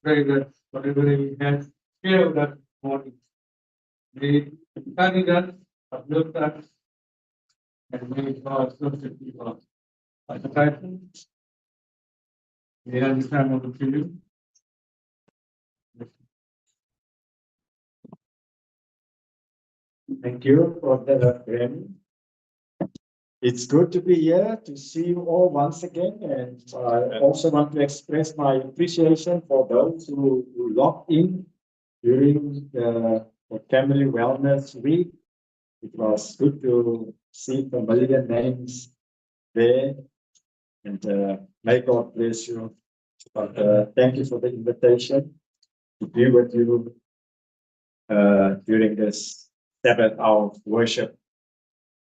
pray that whatever we have shared that morning, may carry that, uplift us, and may it also set people. As a title, we have this time over to you. Thank you for the Grammy. It's good to be here to see you all once again, and I also want to express my appreciation for those who logged in during the Family Wellness Week. It was good to see familiar names there, and may God bless you. But thank you for the invitation to be with you during this Sabbath hour of worship.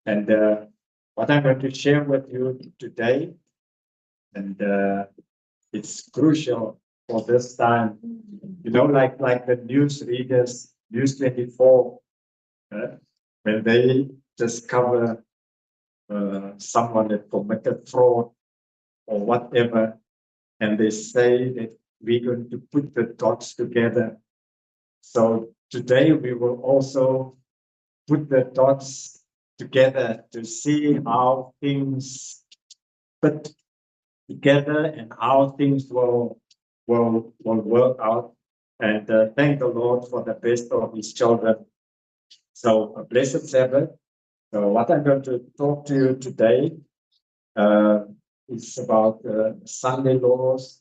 And what I'm going to share with you today, and it's crucial for this time. You know, like the news readers, News 24, when they discover someone that committed fraud or whatever, and they say that we're going to put the dots together. So today we will also put the dots together to see how things fit together and how things will work out. And thank the Lord for the best of His children. So a blessed Sabbath. So what I'm going to talk to you today is about Sunday laws,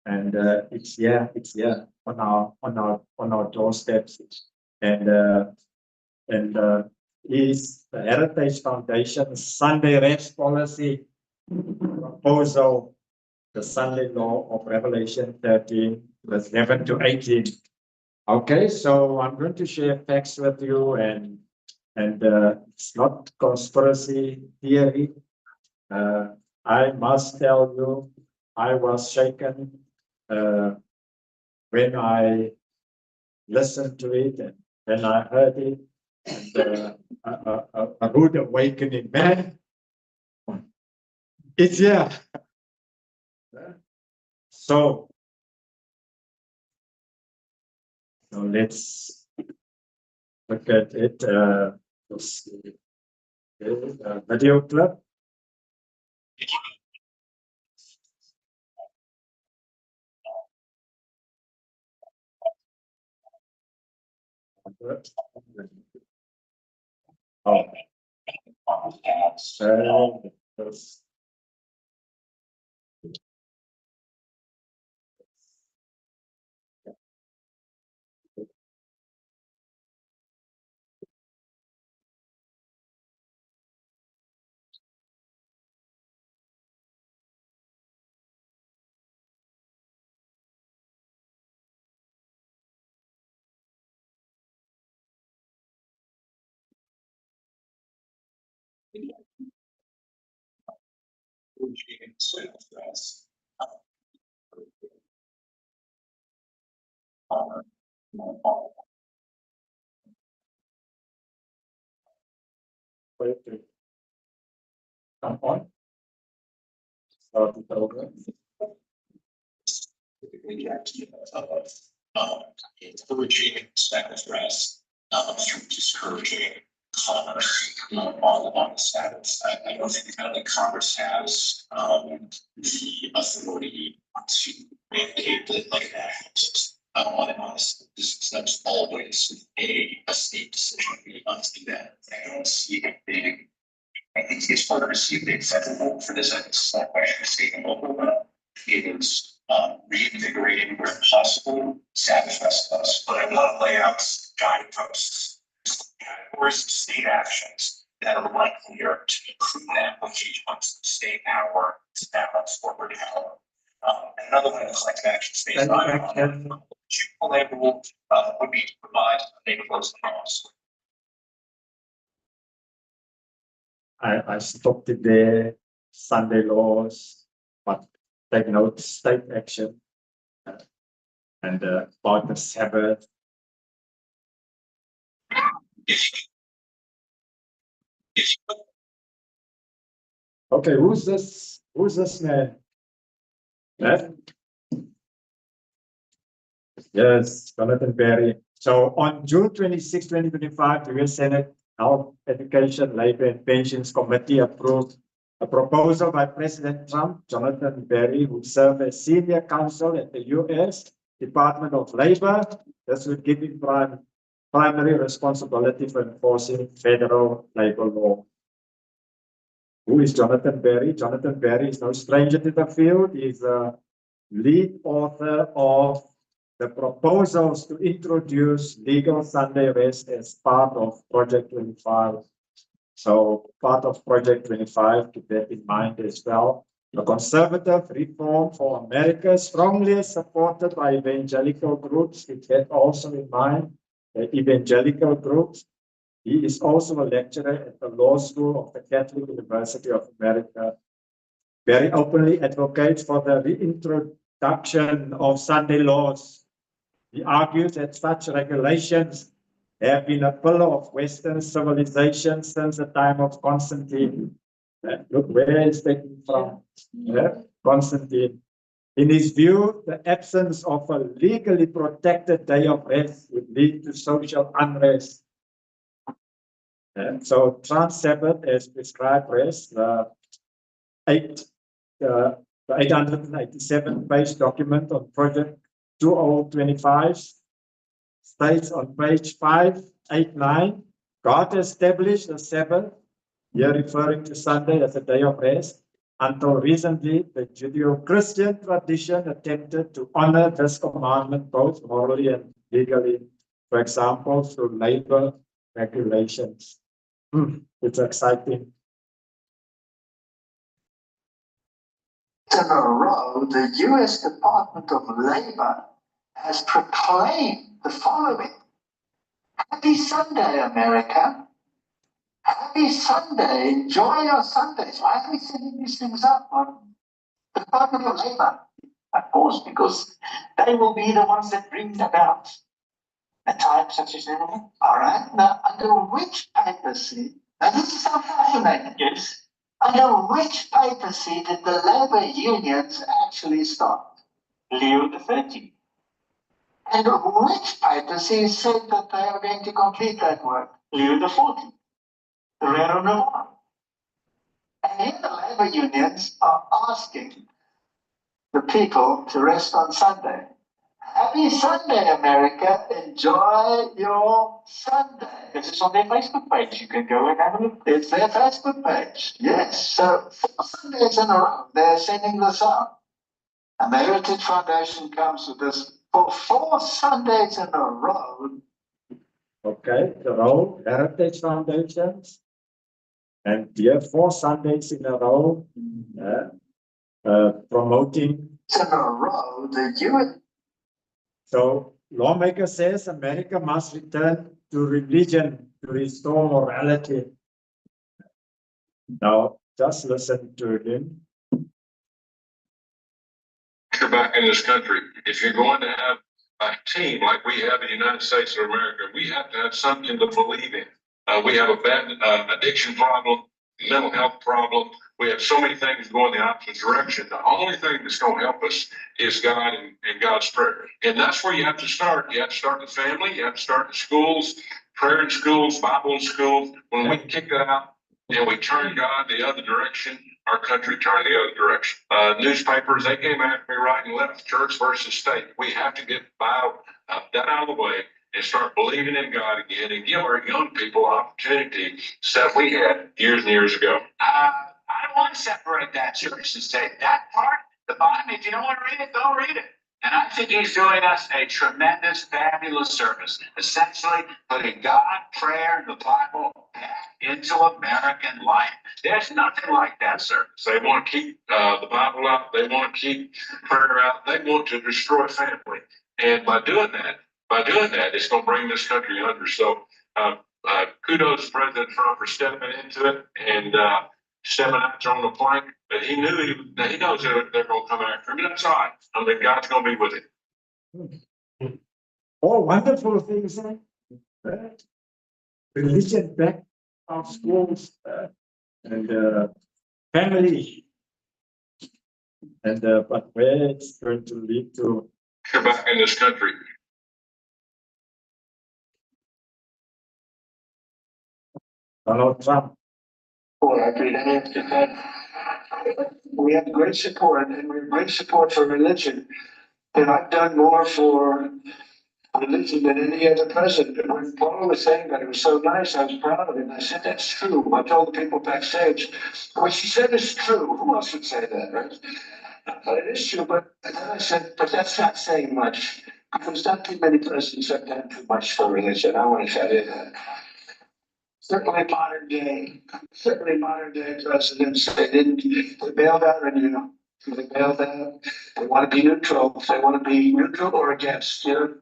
and it's here on our doorsteps, and is the Heritage Foundation Sunday Rest Policy proposal, the Sunday Law of Revelation 13, verse 11 to 18. Okay, so I'm going to share facts with you, and it's not conspiracy theory. I must tell you, I was shaken when I listened to it and when I heard it. And, a rude awakening, man. It's here. So let's look at it. Video clip. Oh. Come on. Start it over. Encouraging Sabbath rest through discouraging commerce on the Sabbath. I don't think that Congress has the authority to mandate that like that. That's always a state decision. We must do that. I don't see anything. I think it's further received acceptable for this. It's not question of state and local. It is reinvigorating where possible Sabbath festivals, but I want to lay out guideposts, categories of state actions that are likelier to be proven application of state power to balance corporate power. Another one of the collective action states label would be to provide a close laws. I stopped it there, Sunday laws, but take note, state action, and about the Sabbath. Okay, who's this man? Yes, Jonathan Berry. So on June 26, 2025, the US Senate Health, Education, Labor and Pensions Committee approved a proposal by President Trump, Jonathan Berry, who served as senior counsel at the US Department of Labor. This would give him primary responsibility for enforcing federal labor law. Who is Jonathan Berry? Jonathan Berry is no stranger to the field. He's a lead author of the proposals to introduce legal Sunday rest as part of Project 25. So part of Project 25, keep that in mind as well. The conservative reform for America, strongly supported by evangelical groups, keep that also in mind, the evangelical groups. He is also a lecturer at the Law School of the Catholic University of America. Very openly advocates for the reintroduction of Sunday laws. He argues that such regulations have been a pillar of Western civilization since the time of Constantine. Look where it's taken from. Constantine. In his view, the absence of a legally protected day of rest would lead to social unrest. And so trans Sabbath as prescribed rest, the 887 page document on Project 2025 states on page 589, God established the Sabbath, here referring to Sunday as a day of rest. Until recently, the Judeo-Christian tradition attempted to honor this commandment both morally and legally, for example, through labor regulations. It's exciting. In a row, the US Department of Labor has proclaimed the following: Happy Sunday, America. Happy Sunday. Enjoy your Sundays. Why are we setting these things up on the Department of Labor? Of course, because they will be the ones that bring about a time such as that. All right. Now, under which papacy, and this is so fascinating, yes, under which papacy did the labor unions actually start? Leo XIII. And which papacy said that they are going to complete that work? Leo XIV. The Reino of Navarre. And here the labor unions are asking the people to rest on Sunday. Happy Sunday, America. Enjoy your Sunday. This is on their Facebook page. You can go and have a look. It's their Facebook page. Yes. So 4 Sundays in a row, they're sending this out. And the Heritage Foundation comes with this for 4 Sundays in a row. Okay, the role, Heritage Foundations. And here 4 Sundays in a row, promoting. In a row, the UN. So lawmaker says America must return to religion to restore morality. Now, just listen to him. Back in this country, if you're going to have a team like we have in the United States of America, we have to have something to believe in. We have a bad addiction problem, mental health problem. We have so many things going the opposite direction. The only thing that's going to help us is God and God's prayer. And that's where you have to start. You have to start in the family. You have to start in schools, prayer in schools, Bible in schools. When we kick that out and we turn God the other direction, our country turned the other direction. Newspapers, they came after me right and left, church versus state. We have to get that out of the way and start believing in God again and give our young people opportunity that we had years and years ago. I don't want to separate that church and say that part, the Bible, if you don't want to read it, go read it. And I think he's doing us a tremendous, fabulous service, essentially putting God, prayer, and the Bible back into American life. There's nothing like that service. They want to keep the Bible out. They want to keep prayer out. They want to destroy family. And by doing that, it's going to bring this country under. So kudos to President Trump for stepping into it and stepping out on the plank. But he knows that they're going to come after him. And that's all right. I mean, God's going to be with him. All wonderful things, right? Religion back of schools and family. And but where it's going to lead to. Back in this country, Donald Trump. Boy, I agree. We have great support, and we have great support for religion. And I've done more for religion than any other president. When Paul was saying that, it was so nice. I was proud of it. And I said, that's true. I told the people backstage, what she said is true. Who else would say that, right? But it is true. But then I said, but that's not saying much. Because not too many presidents have done too much for religion. I want to tell you that. Certainly modern day presidents, they bailed out on you. They bailed out. They want to be neutral. They want to be neutral or against. You know,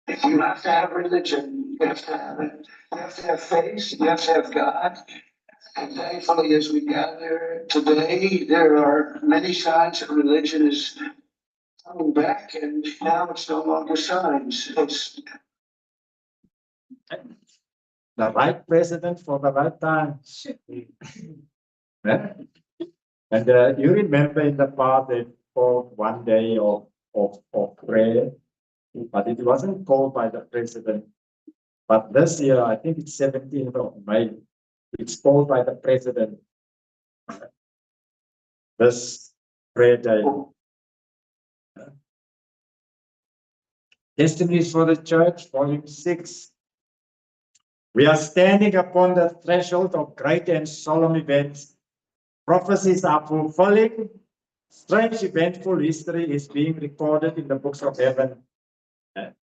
if you have to have religion, you have to have it. You have to have faith. You have to have God. And thankfully, as we gather today, there are many signs that religion is coming back, and now it's no longer signs. It's The right president for the right time. Yeah. And you remember in the past they called one day of prayer, but it wasn't called by the president. But this year, I think it's 17th of May, it's called by the president. This prayer day. Testimonies for the Church, Volume 6. We are standing upon the threshold of great and solemn events. Prophecies are fulfilling. Strange eventful history is being recorded in the books of heaven.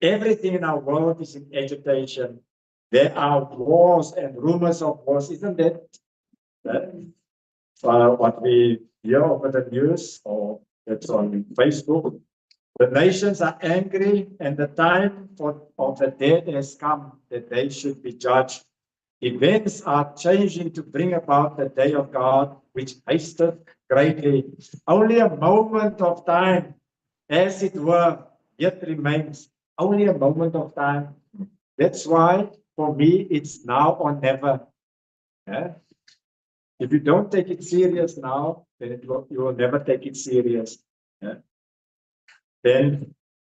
Everything in our world is in agitation. There are wars and rumors of wars. Isn't that what we hear over the news or it's on Facebook? The nations are angry, and the time of the dead has come that they should be judged. Events are changing to bring about the day of God, which hasteth greatly. Only a moment of time, as it were, yet remains. Only a moment of time. That's why, for me, it's now or never. Yeah? If you don't take it serious now, then you will never take it serious. Yeah?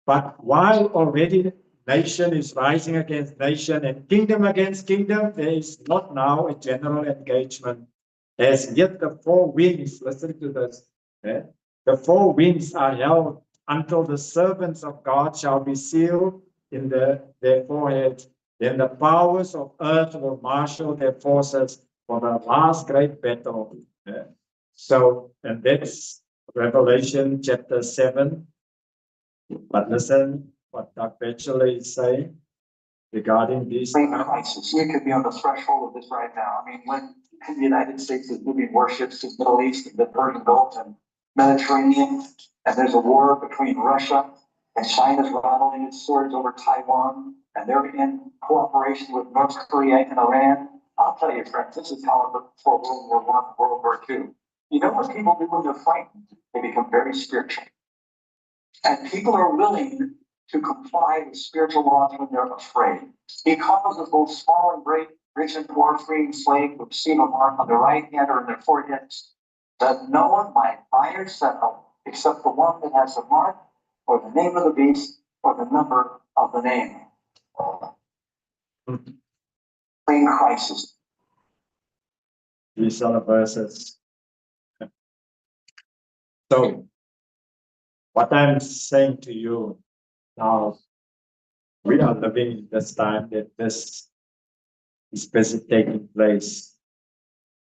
But while already nation is rising against nation and kingdom against kingdom, there is not now a general engagement. As yet the four winds, listen to this, the four winds are held until the servants of God shall be sealed in their foreheads. Then the powers of earth will marshal their forces for the last great battle. So, and that's Revelation chapter 7. But listen what Dr. Batchelor is saying regarding this crisis. You could be on the threshold of this right now. I mean, when the United States is moving warships to the Middle East, the Persian Gulf and Mediterranean, and there's a war between Russia and China's rattling its swords over Taiwan, and they're in cooperation with North Korea and Iran. I'll tell you, friends, this is how it looked before World War I and World War II. You know what people do when they're frightened? They become very spiritual. And people are willing to comply with spiritual laws when they're afraid. Because of both small and great, rich and poor, free and slave, who receive a mark on their right hand or in their foreheads, that no one might buy or sell except the one that has the mark or the name of the beast or the number of the name. In crisis. These are the verses. So, what I'm saying to you now, we are living in this time that this is busy taking place.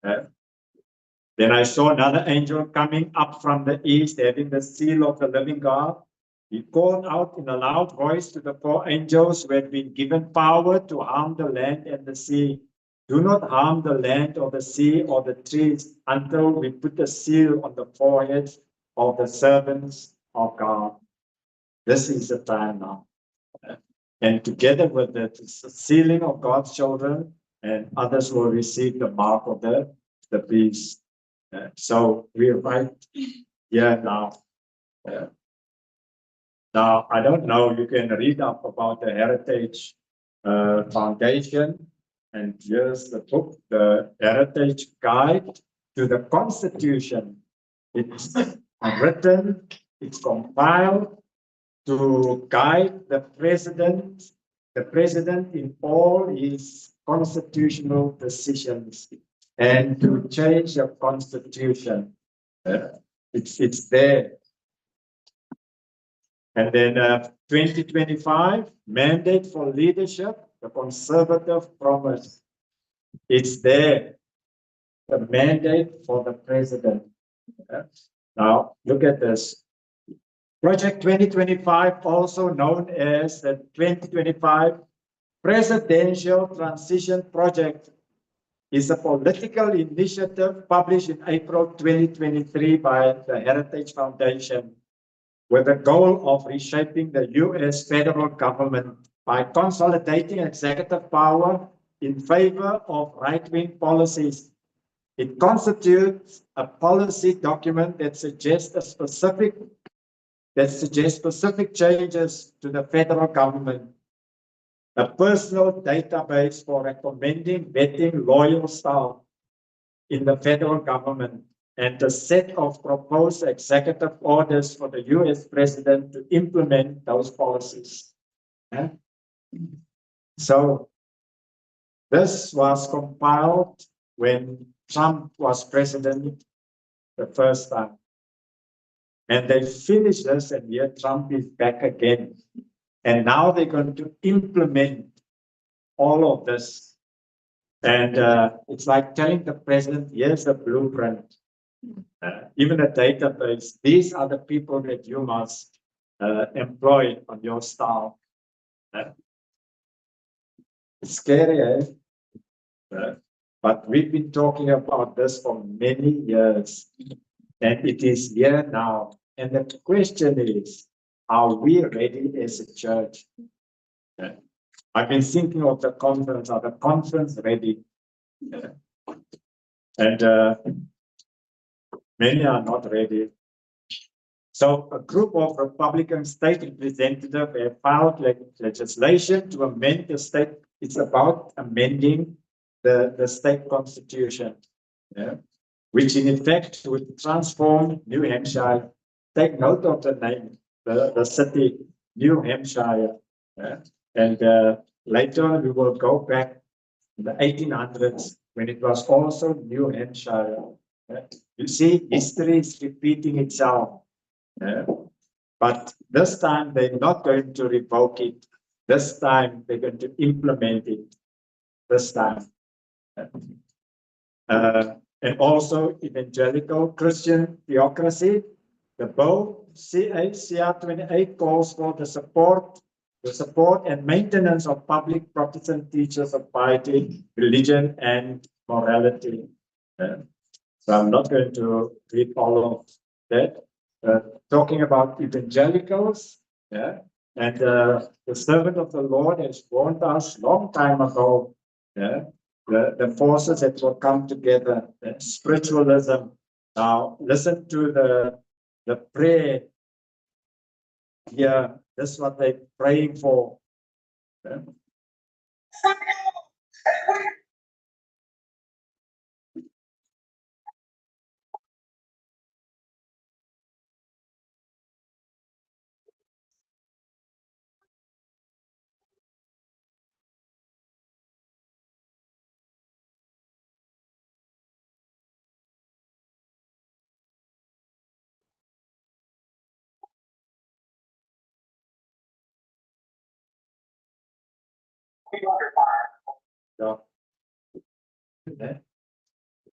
Then I saw another angel coming up from the east, having the seal of the living God. He called out in a loud voice to the four angels who had been given power to harm the land and the sea. Do not harm the land or the sea or the trees until we put a seal on the foreheads of the servants of God. This is the time now. And together with the sealing of God's children, and others will receive the mark of the beast. So we're right here now. Now, I don't know, you can read up about the Heritage Foundation, and here's the book, the Heritage Guide to the Constitution. It's written, it's compiled to guide the president the president in all his constitutional decisions and to change the constitution. It's there. And then 2025, mandate for leadership, the conservative promise. It's there, the mandate for the president. Now, look at this. Project 2025, also known as the 2025 Presidential Transition Project, is a political initiative published in April 2023 by the Heritage Foundation with the goal of reshaping the US federal government by consolidating executive power in favor of right-wing policies. It constitutes a policy document that suggests specific changes to the federal government, a personal database for recommending vetting loyal staff in the federal government, and a set of proposed executive orders for the US president to implement those policies. So this was compiled when Trump was president the first time. And they finished this, and here Trump is back again. And now they're going to implement all of this. And it's like telling the president, here's the blueprint, even a database. These are the people that you must employ on your staff. It's scary, eh? But we've been talking about this for many years. And it is here now. And the question is, are we ready as a church? I've been thinking of the conference. Are the conference ready? And many are not ready. So a group of Republican state representatives have filed legislation to amend the state. It's about amending the state constitution, which in effect would transform New Hampshire. Take note of the name, the city, New Hampshire. And later on, we will go back in the 1800s when it was also New Hampshire. You see, history is repeating itself. But this time, they're not going to revoke it. This time, they're going to implement it. This time. And also evangelical Christian theocracy. The bill CR 28 calls for the support and maintenance of public Protestant teachers of piety, religion, and morality. So I'm not going to read all of that. Talking about evangelicals, and the servant of the Lord has warned us long time ago. The forces that will come together, spiritualism. Now listen to the prayer here. This is what they're praying for.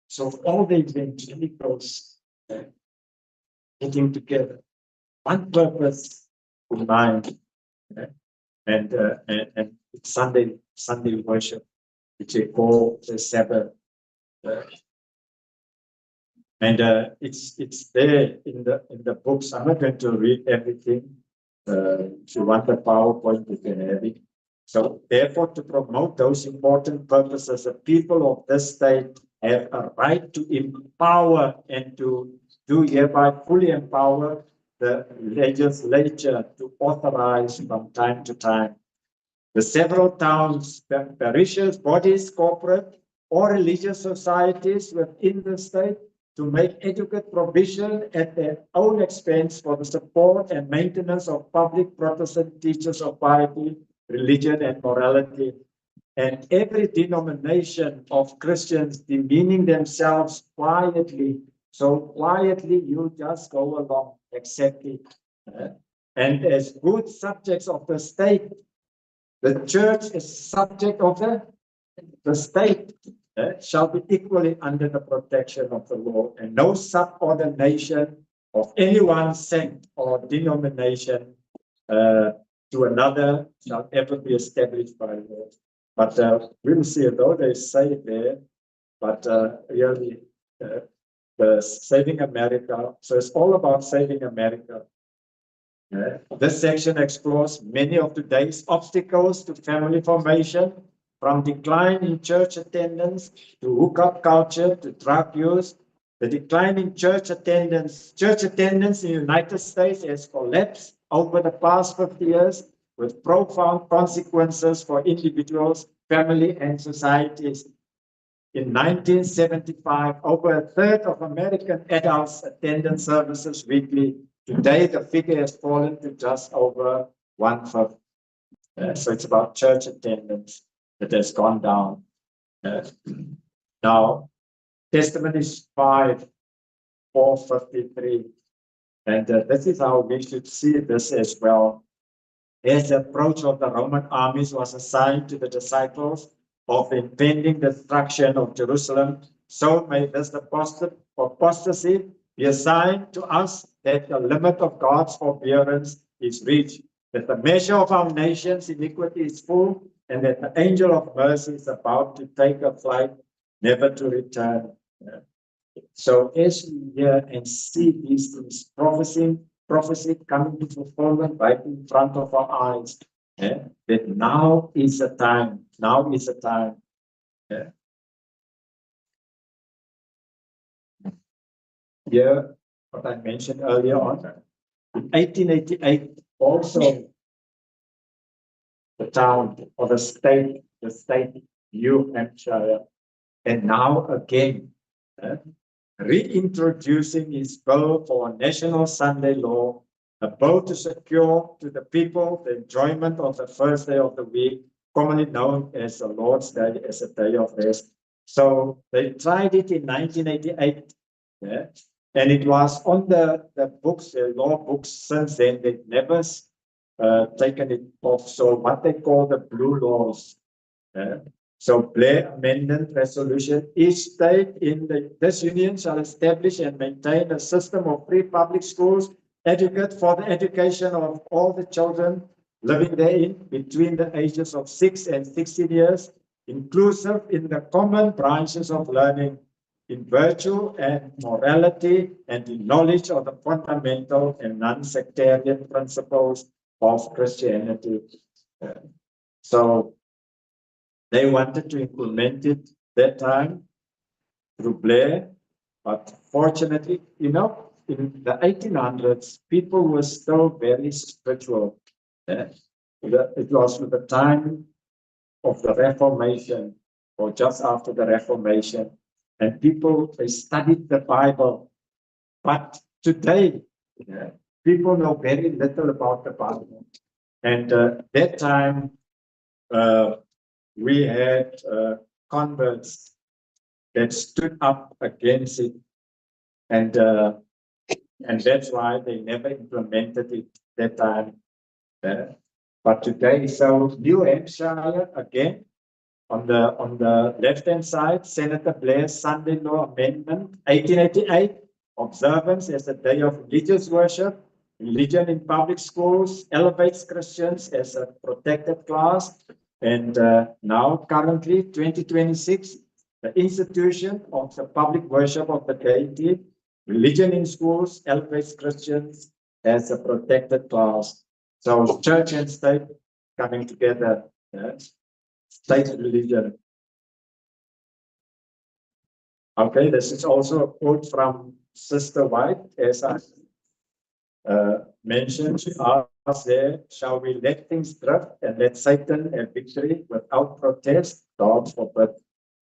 So all the evangelicals getting together, one purpose in mind, and it's Sunday worship, which they call the Sabbath, and it's there in the books. I'm not going to read everything. If you want the PowerPoint, you can have it. So therefore, to promote those important purposes, the people of this state have a right to empower and to do hereby fully empower the legislature to authorize from time to time the several towns, parishes, bodies, corporate or religious societies within the state to make adequate provision at their own expense for the support and maintenance of public Protestant teachers of piety, religion and morality. And every denomination of Christians demeaning themselves quietly. So quietly, you just go along, accept it. And as good subjects of the state, the church is subject of the state, shall be equally under the protection of the law, and no subordination of any one sect or denomination to another shall ever be established by law. But we'll see, though they say it there, but really, the saving America, so it's all about saving America. This section explores many of today's obstacles to family formation, from decline in church attendance to hookup culture to drug use. The decline in church attendance in the United States has collapsed over the past 50 years with profound consequences for individuals, family, and societies. In 1975, over a third of American adults attended services weekly. Today, the figure has fallen to just over 1/5. So it's about church attendance that has gone down. Now, Testimonies 5:4-53. And this is how we should see this as well. As the approach of the Roman armies was assigned to the disciples of the impending destruction of Jerusalem, so may this apostasy be assigned to us, that the limit of God's forbearance is reached, that the measure of our nation's iniquity is full, and that the angel of mercy is about to take a flight, never to return. So as we hear and see these things, prophecy coming to fulfillment right in front of our eyes, that now is the time. Now is the time. Here, what I mentioned earlier on, in 1888, also the town or the state, New Hampshire, and now again, reintroducing his bill for a national Sunday law, a bill to secure to the people the enjoyment of the first day of the week, commonly known as the Lord's Day, as a day of rest. So they tried it in 1988, and it was on the books, the law books since then. They've never taken it off. So what they call the blue laws. So Blair Amendment Resolution, each state in this union shall establish and maintain a system of free public schools, adequate for the education of all the children living therein between the ages of 6 and 16 years, inclusive in the common branches of learning, in virtue and morality, and in knowledge of the fundamental and non-sectarian principles of Christianity. So they wanted to implement it that time through Blair, but fortunately, in the 1800s, people were still very spiritual. It was at the time of the Reformation, or just after the Reformation, and people, they studied the Bible. But today, people know very little about the Bible. And that time, we had converts that stood up against it, and that's why they never implemented it that time. But today, so New Hampshire again, on the left-hand side, Senator Blair's Sunday Law Amendment, 1888, observance as a day of religious worship. Religion in public schools elevates Christians as a protected class. And now, currently, 2026, the institution of the public worship of the deity, religion in schools elevates Christians as a protected class. So church and state coming together, state religion. Okay, this is also a quote from Sister White, as I mentioned. She asked there, shall we let things drift and let Satan have victory without protest? God forbid.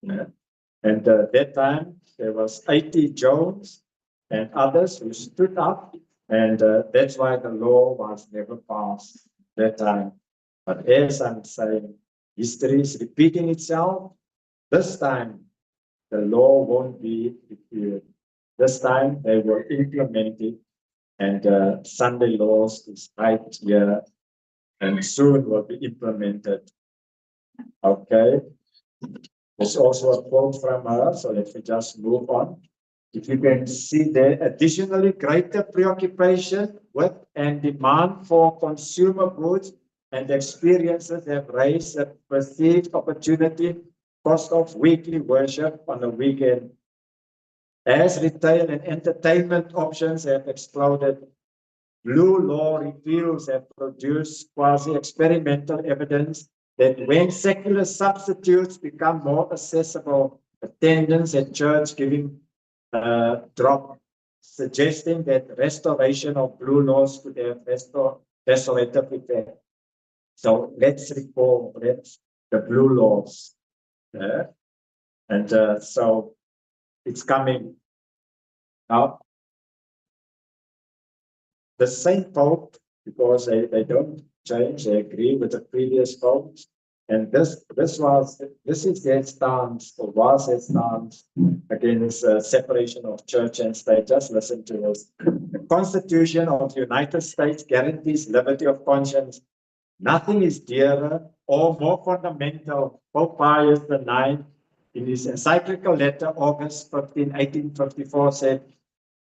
And that time, there was A.T. Jones and others who stood up, and that's why the law was never passed that time. But as I'm saying, history is repeating itself. This time, the law won't be repealed. This time, they will implement it, and Sunday laws is right here, and soon will be implemented. Okay. There's also a quote from her, so let me just move on. If you can see there, additionally, greater preoccupation with and demand for consumer goods and experiences have raised a perceived opportunity cost of weekly worship on the weekend. As retail and entertainment options have exploded, blue law reviews have produced quasi-experimental evidence that when secular substitutes become more accessible, attendance at church giving drop, suggesting that restoration of blue laws could have restorative effect. So let's recall that the blue laws, and so it's coming now. The same Pope, because they don't change, they agree with the previous popes. And this is their stance, or was their stance against separation of church and state. Just listen to this. The Constitution of the United States guarantees liberty of conscience. Nothing is dearer or more fundamental. Pope Pius IX, in his encyclical letter, August 15, 1854, said,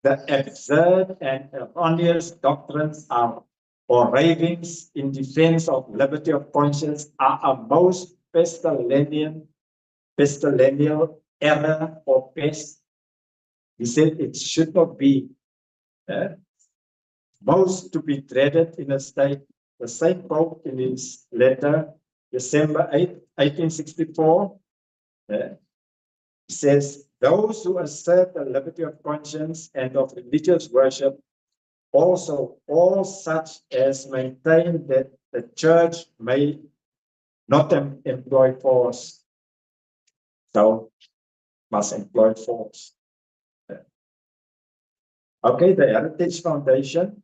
the absurd and erroneous doctrines are or ravings in defense of liberty of conscience are a most pestilential error or pest. He said it should not be most to be dreaded in a state. The same Pope in his letter, December 8, 1864, says, those who assert the liberty of conscience and of religious worship, also all such as maintain that the church may not employ force, so must employ force. Okay, the Heritage Foundation,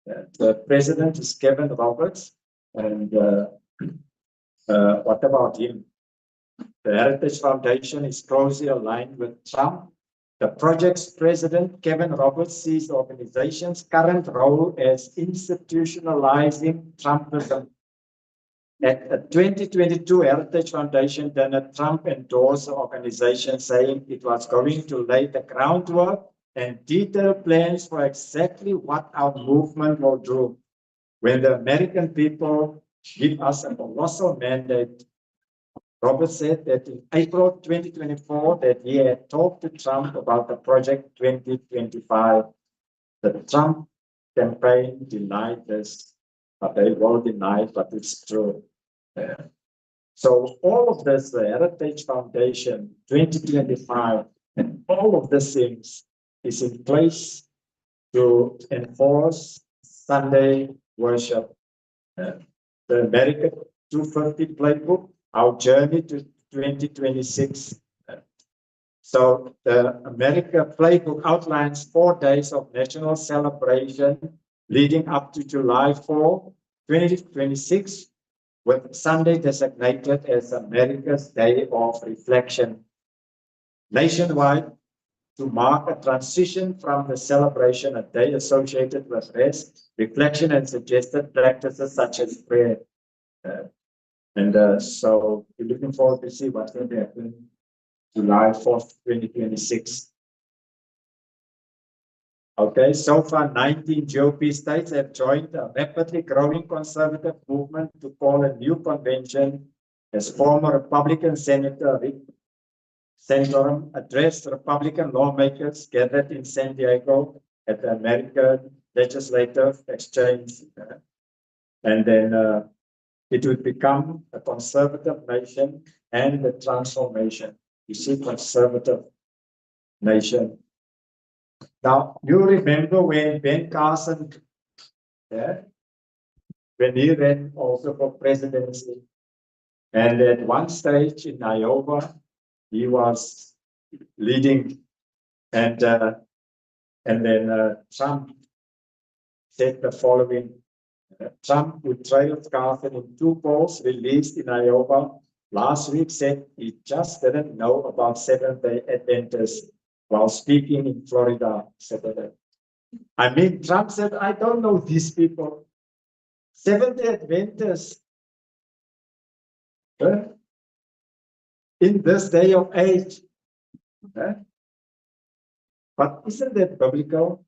the president is Kevin Roberts, and what about him? The Heritage Foundation is closely aligned with Trump. The project's president, Kevin Roberts, sees the organization's current role as institutionalizing Trumpism. At a 2022 Heritage Foundation dinner, Trump endorsed the organization, saying it was going to lay the groundwork and detailed plans for exactly what our movement will do. When the American people give us a colossal mandate, Roberts said that in April 2024 that he had talked to Trump about the Project 2025. The Trump campaign denied this, but they will deny it, but it's true. So all of this, the Heritage Foundation 2025, and all of these things is in place to enforce Sunday worship. The American 250 playbook, our journey to 2026. So the America playbook outlines 4 days of national celebration leading up to July 4, 2026, with Sunday designated as America's Day of Reflection. Nationwide, to mark a transition from the celebration, a day associated with rest, reflection, and suggested practices such as prayer. So we're looking forward to see what's going to happen July 4th, 2026. Okay, so far 19 GOP states have joined a rapidly growing conservative movement to call a new convention, as former Republican Senator Rick Santorum addressed Republican lawmakers gathered in San Diego at the American Legislative Exchange. And then it would become a conservative nation and a transformation. You see, conservative nation. Now, you remember when Ben Carson, when he ran also for presidency, and at one stage in Iowa, he was leading, and then Trump said the following, Trump, who trailed Carson in 2 polls released in Iowa last week, said he just didn't know about Seventh-day Adventists while speaking in Florida Saturday. I mean, Trump said, I don't know these people. Seventh-day Adventists, in this day of age. But isn't that biblical?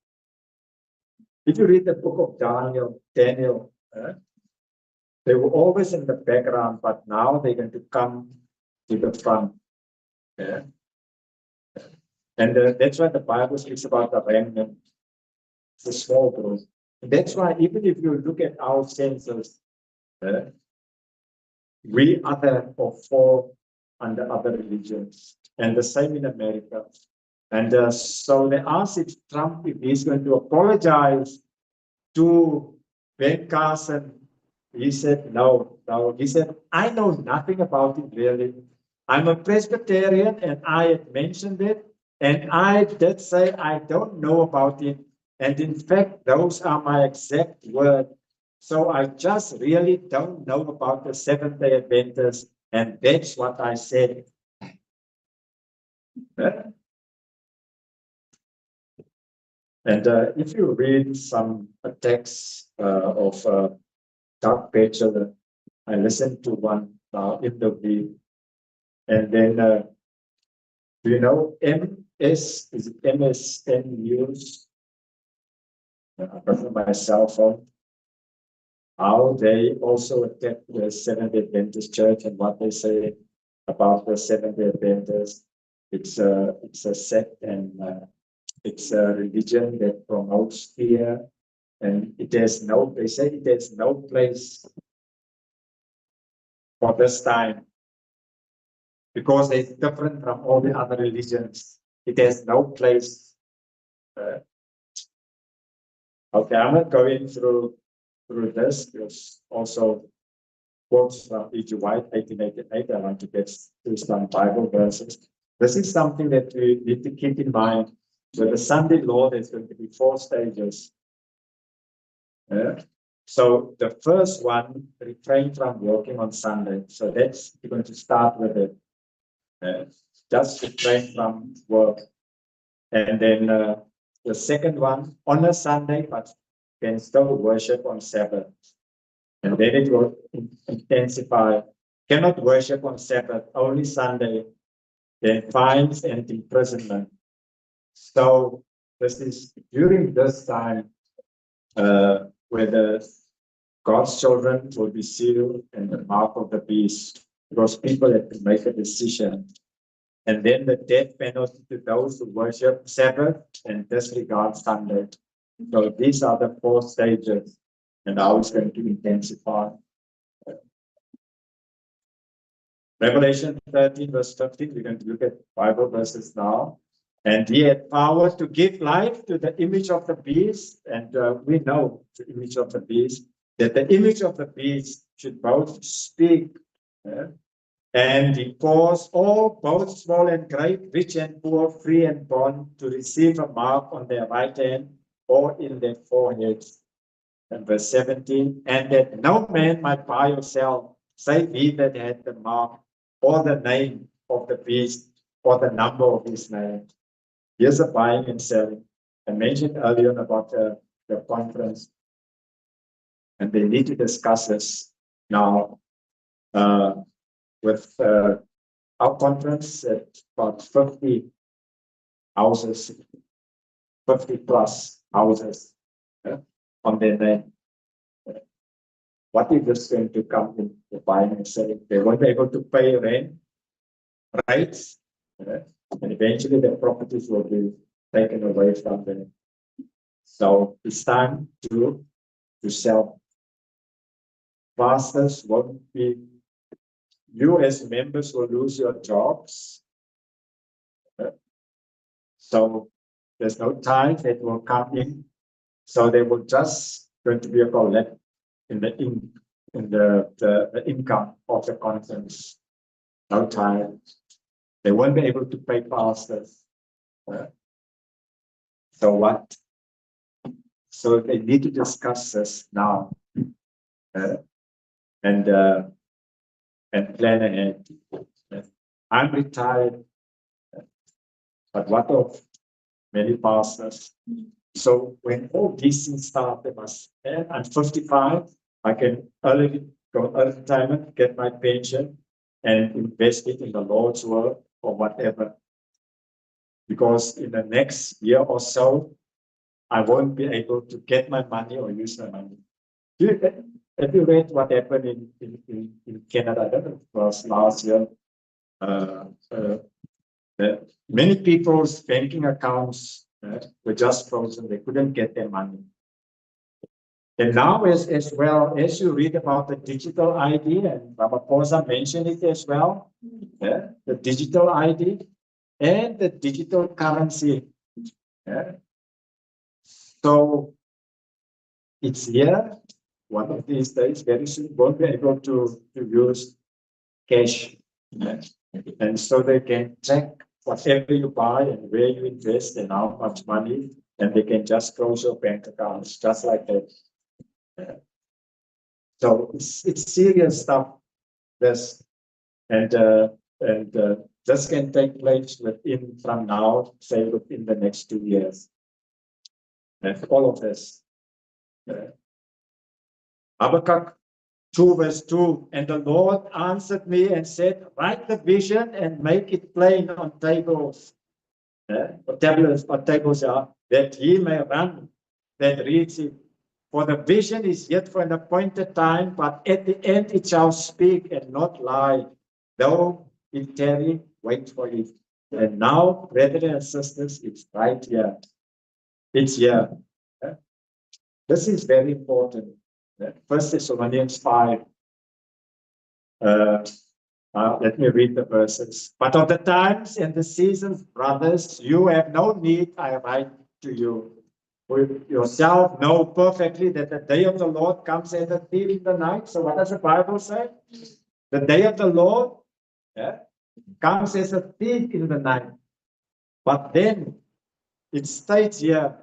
If you read the book of Daniel, they were always in the background, but now they're going to come to the front. And that's why the Bible speaks about the remnant. It's a small group. And that's why even if you look at our census, we other or fall under other religions. And the same in America. And so they asked if Trump, if he's going to apologize to Ben Carson. He said, no. He said, I know nothing about it really. I'm a Presbyterian and I had mentioned it. And I did say, I don't know about it. And in fact, those are my exact words. So I just really don't know about the Seventh-day Adventists. And that's what I said. And if you read some texts of Doug Batchelor, I listened to one in the week. And then, do you know is it MSN News? I got my cell phone. How they also attack the Seventh-day Adventist Church and what they say about the Seventh-day Adventists. It's a sect and it's a religion that promotes fear, and they say it has no place for this time because it's different from all the other religions. It has no place. Okay, I'm not going through this. There's also quotes from E.G. White, 1888. I want to get to some Bible verses. This is something that we need to keep in mind. With the Sunday law, there's going to be 4 stages. So the first one, refrain from working on Sunday. So that's you're going to start with it. Just refrain from work. And then the second one, honor Sunday, but can still worship on Sabbath. And then it will intensify. Cannot worship on Sabbath, only Sunday. Then fines and imprisonment. So this is during this time where God's children will be sealed in the mark of the beast, because people have to make a decision. And then the death penalty to those who worship Sabbath and disregard Sunday. So these are the 4 stages, and how it's going to intensify. Revelation 13, verse 15, we're going to look at Bible verses now. And he had power to give life to the image of the beast. And we know the image of the beast, that the image of the beast should both speak. And he caused all, both small and great, rich and poor, free and bond, to receive a mark on their right hand or in their foreheads. And verse 17, and that no man might buy or sell, save he that had the mark, or the name of the beast, or the number of his name. Here's a buying and selling. I mentioned earlier about the conference, and they need to discuss this now with our conference at about 50 houses, 50 plus houses on their name. What if this going to come in the buying and selling? They won't be able to pay rent, rates, and eventually their properties will be taken away from them. So it's time to sell. Pastors won't be, you as members will lose your jobs. So there's no tithe that will come in. So they will just going to be a collect in the income of the conference. No tithe. They won't be able to pay pastors. So what? So they need to discuss this now. uh, and plan ahead. I'm retired, but what of many pastors? So when all these things start, I'm 55, I can early go early retirement, get my pension, and invest it in the Lord's work or whatever. Because in the next year or so, I won't be able to get my money or use my money. Have you read what happened in Canada? That was last year. Many people's banking accounts were just frozen. They couldn't get their money. And now, as well, as you read about the digital ID, and Ramaphosa mentioned it as well, the digital ID and the digital currency. So it's here. One of these days, very soon, won't be able to use cash. And so they can track whatever you buy and where you invest and how much money, and they can just close your bank accounts just like that. So it's serious stuff. This and this can take place from now, say within the next 2 years. And all of this. Habakkuk 2 verse 2, and the Lord answered me and said, write the vision and make it plain on tables, or tablets, or tables, that he may run that reads it. For the vision is yet for an appointed time, but at the end it shall speak and not lie. Though it tarry, wait for it. And now, brethren and sisters, it's right here. It's here. This is very important. 1 Thessalonians 5. Let me read the verses. But of the times and the seasons, brothers, you have no need, I write to you. For yourself know perfectly that the day of the Lord comes as a thief in the night. So what does the Bible say? The day of the Lord comes as a thief in the night. But then it states here,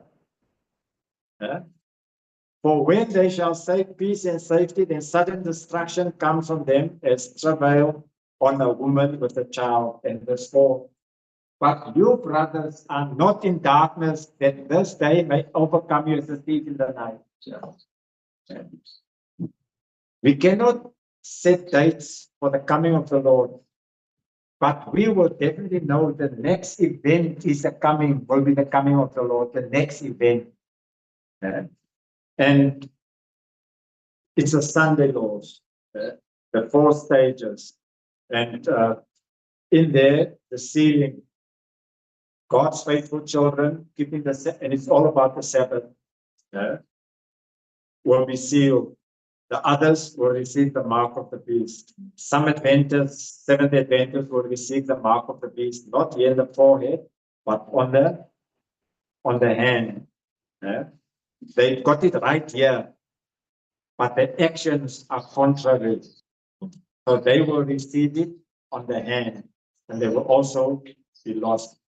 for when they shall say peace and safety, then sudden destruction comes on them as travail on a woman with a child. And verse 4. But you, brothers, are not in darkness, that this day may overcome you as a thief in the night. We cannot set dates for the coming of the Lord, but we will definitely know the next event will be the coming of the Lord, the next event. And it's a Sunday laws, the 4 stages. And in there, the sealing. God's faithful children, keeping and it's all about the Sabbath, will be sealed. The others will receive the mark of the beast. Some Adventists, Seventh Adventists, will receive the mark of the beast, not here in the forehead, but on the hand. They got it right here, but their actions are contrary. So they will receive it on the hand, and they will also be lost.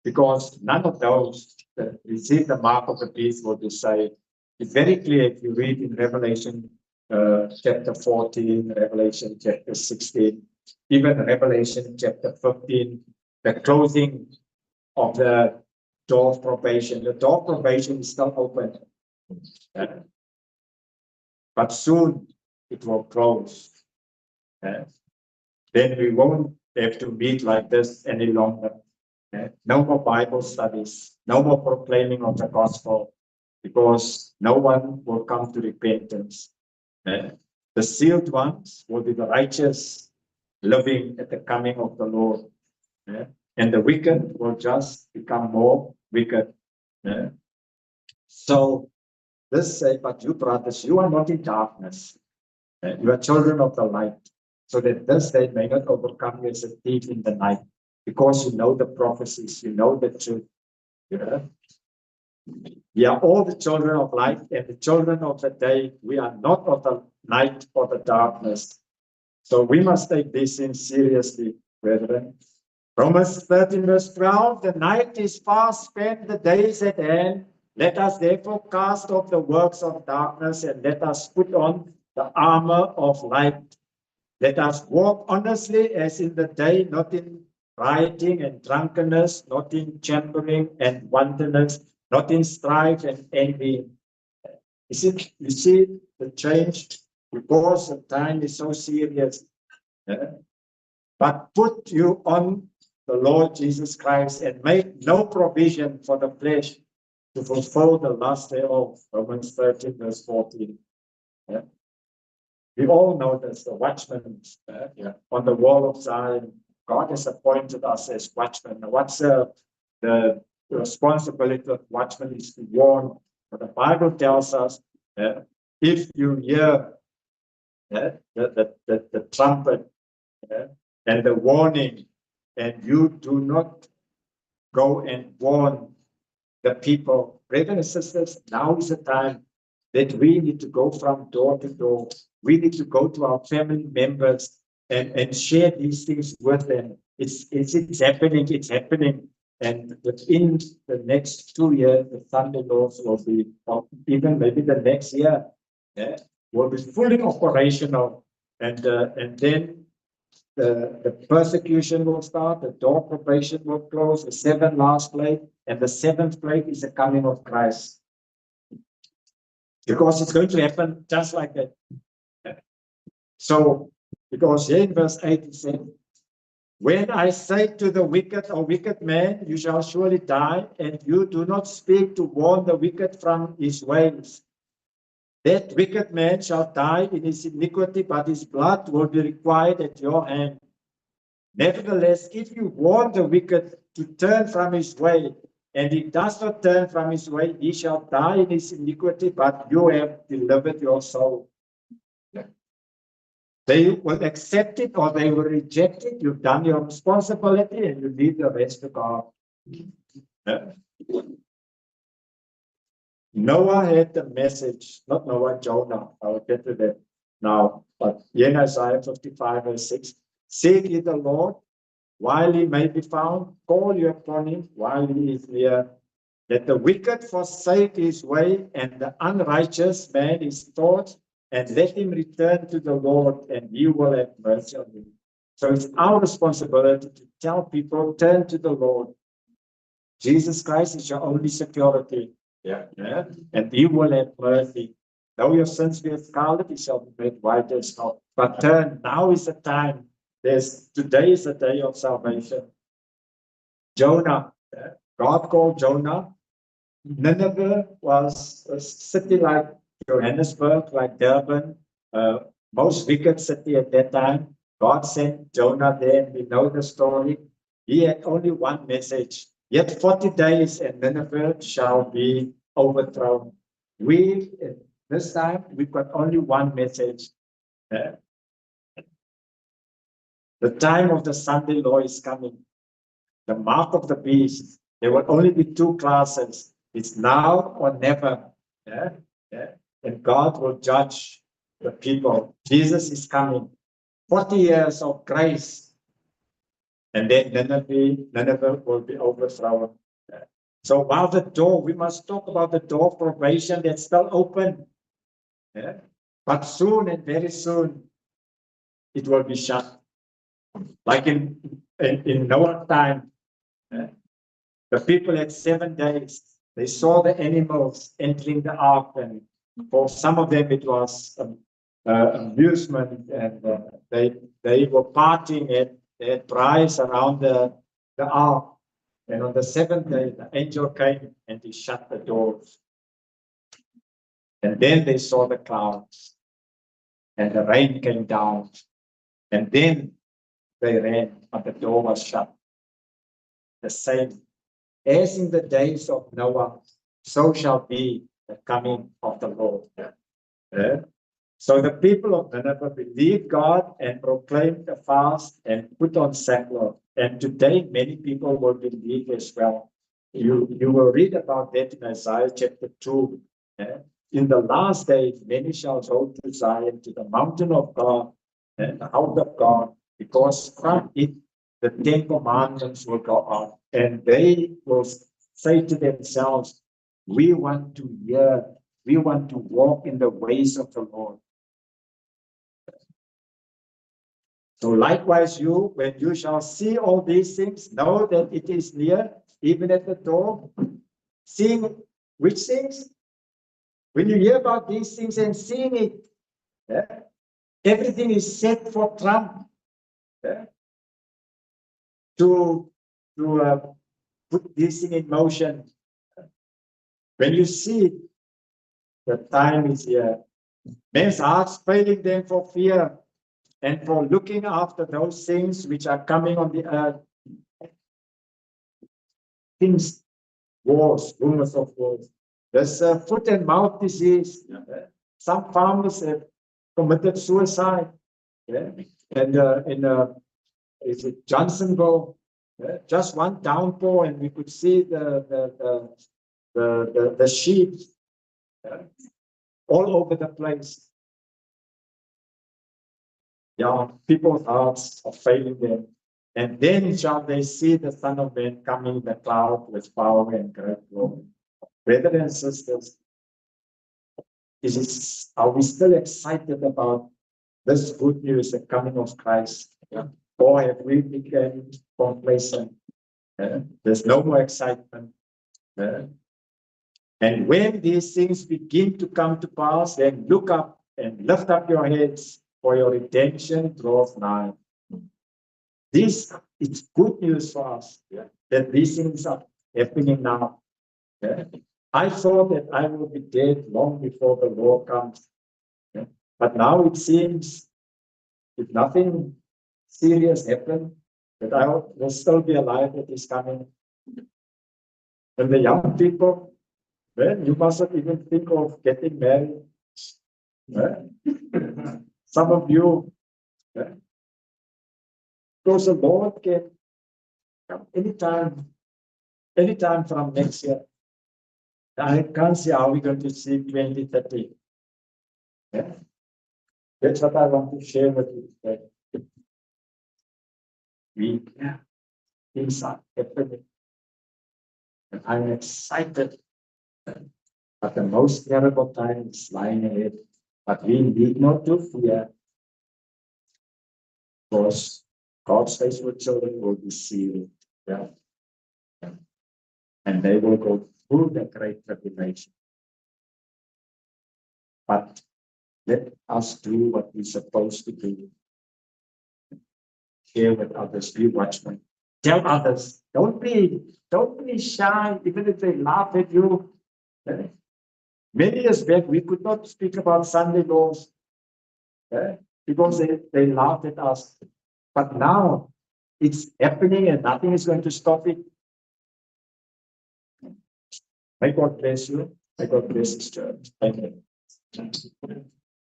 Because none of those that receive the mark of the beast will be saved. It's very clear if you read in Revelation chapter 14, Revelation chapter 16, even Revelation chapter 15, the closing of the door of probation. The door of probation is still open. But soon it will close. Then we won't have to meet like this any longer. No more Bible studies, no more proclaiming of the gospel, because no one will come to repentance. The sealed ones will be the righteous living at the coming of the Lord. And the wicked will just become more wicked. So this say, but you brothers, you are not in darkness. You are children of the light, so that this day may not overcome you as a thief in the night. Because you know the prophecies, you know the truth. We are all the children of light and the children of the day. We are not of the night or the darkness. So we must take this in seriously, brethren. Romans 13 verse 12, the night is fast spent, the day is at hand. Let us therefore cast off the works of darkness and let us put on the armor of light. Let us walk honestly as in the day, not in rioting and drunkenness, not in chambering and wantonness, not in strife and envy. You see the change because the time is so serious. But put you on the Lord Jesus Christ and make no provision for the flesh to fulfill the lust thereof. Romans 13, verse 14. Yeah. We all know this, the watchmen on the wall of Zion. God has appointed us as watchmen. What's the responsibility of watchmen is to warn. But the Bible tells us if you hear the trumpet and the warning, and you do not go and warn the people, brothers and sisters, now is the time that we need to go from door to door. We need to go to our family members and share these things with them. It's happening. And within the next 2 years, the Sunday laws will be, or even maybe the next year, will be fully operational. And then the persecution will start, the door probation will close, the 7th last plague, and the 7th plague is the coming of Christ. Because it's going to happen just like that. So, because here in verse 8 it says, when I say to the wicked, O wicked man, you shall surely die, and you do not speak to warn the wicked from his ways. That wicked man shall die in his iniquity, but his blood will be required at your hand. Nevertheless, if you warn the wicked to turn from his way, and he does not turn from his way, he shall die in his iniquity, but you have delivered your soul. They will accept it or they will reject it. You've done your responsibility and you leave the rest to God. Noah had the message, not Noah, Jonah. I'll get to that now. But in Isaiah 55, verse 6, seek ye the Lord while he may be found, call you upon him while he is near. Let the wicked forsake his way and the unrighteous man his thoughts, and let him return to the Lord, and he will have mercy on him. So it's our responsibility to tell people, turn to the Lord. Jesus Christ is your only security. And he will have mercy. Though your sins be as scarlet, he shall be made white as snow. But turn, now is the time. Today is the day of salvation. Jonah, God called Jonah. Nineveh was a city like Johannesburg, like Durban, most wicked city at that time. God sent Jonah there, and we know the story. He had only one message. Yet 40 days and Nineveh shall be overthrown. This time, we've got only one message. The time of the Sunday law is coming. The mark of the beast. There will only be two classes. It's now or never. And God will judge the people. Jesus is coming. 40 years of grace. And then Nineveh will be overthrown. So while the door, we must talk about the door of probation that's still open. But soon and very soon, it will be shut. Like in Noah's time, the people had 7 days. They saw the animals entering the ark, and for some of them it was amusement, and they were partying. They had braais around the ark. And on the 7th day, the angel came and he shut the doors. And then they saw the clouds, and the rain came down. And then they ran, but the door was shut. The same, as in the days of Noah, so shall be the coming of the Lord. So the people of Nineveh believed God and proclaimed a fast and put on sackcloth. And today, many people will believe as well. You will read about that in Isaiah chapter 2. In the last days, many shall go to Zion, to the mountain of God and the house of God, because from it the 10 commandments will go out. And they will say to themselves, we want to hear, we want to walk in the ways of the Lord. So likewise you, when you shall see all these things, know that it is near, even at the door. Seeing which things? When you hear about these things and seeing it, yeah, everything is set for Trump, yeah, to put this thing in motion. When you see it, the time is here. Men's hearts failing them for fear and for looking after those things which are coming on the earth. Things, wars, rumors of wars. There's foot and mouth disease. Some farmers have committed suicide. Yeah? And is it Johnsonville? Just one downpour, and we could see the sheep all over the place. Yeah, people's hearts are failing them. And then shall they see the Son of Man coming in the cloud with power and great glory. Brothers and sisters, are we still excited about this good news, the coming of Christ? Yeah. Or have we become complacent? There's no more excitement. And when these things begin to come to pass, then look up and lift up your heads, for your redemption draws nigh. This is good news for us, that these things are happening now. I thought that I will be dead long before the Lord comes. But now it seems, if nothing serious happens, that I will still be alive that is coming. And the young people, well, you mustn't even think of getting married. Some of you, because the Lord can come anytime from next year. I can't see how we're going to see 2030. That's what I want to share with you today. Things are happening. And I'm excited. But the most terrible time is lying ahead. But we need not to fear, because God's faithful children will be sealed. Yeah. And they will go through the great tribulation. But let us do what we're supposed to do. Share with others, be watchmen. Tell others, don't be shy, even if they laugh at you. Many years back, we could not speak about Sunday laws because they laughed at us. But now it's happening and nothing is going to stop it. May God bless you. May God bless His church. Thank you.